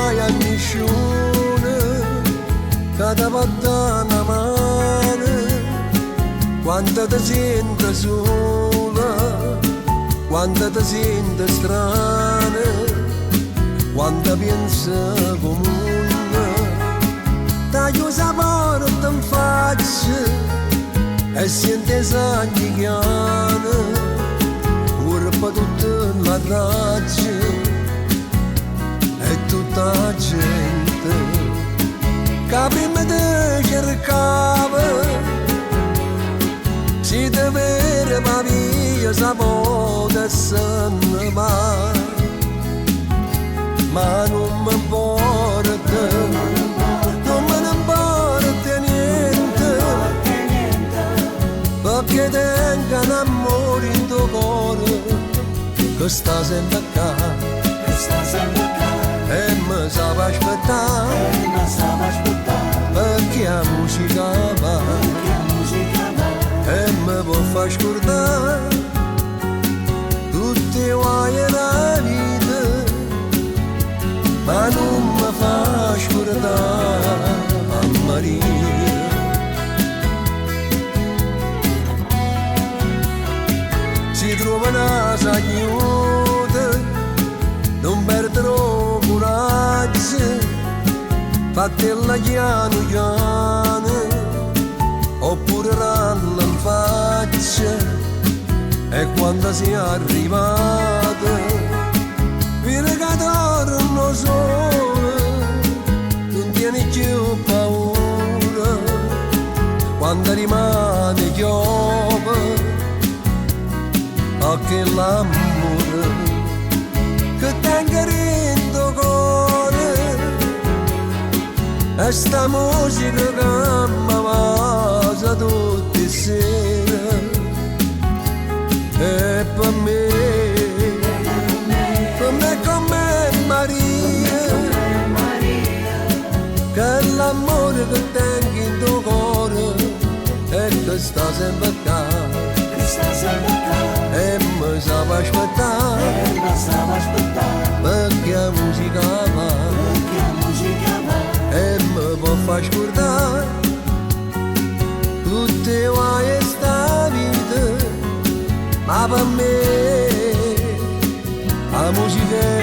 mai a nessuno che ti va dare una mano quando ti senti sola, quando ti senti strana, quando pensi comune. Taglio la porta in faccia e senti i sagni chiani, urpa tutta la traccia e tutta la gente che prima ti cercava, si deve ma via sapore e se ne va, ma non mi importa, non me ne importa niente, perché tengo un amore in tuo cuore che sta sempre qua, e mi sa aspettare, perché la musica va, e mi può far scordare tutti i guai della vita, ma non mi fa scordare a Maria. Si trova una sagnuta, non perderò coraggio, fatela piano piano, oppure ralla in faccia, e quando sei arrivata, viene che torno sola, non tieni più paura, quando rimane chiova, che l'amore che tengo in tuo cuore, e sta musica che mi passa tutte le sere, e per me come Maria, che l'amore che tengo in tuo cuore e che sta sempre qua, e mi sa aspettare, perché la musica va, e mi può far scordare tutte le guai sta vita, ma per me la musica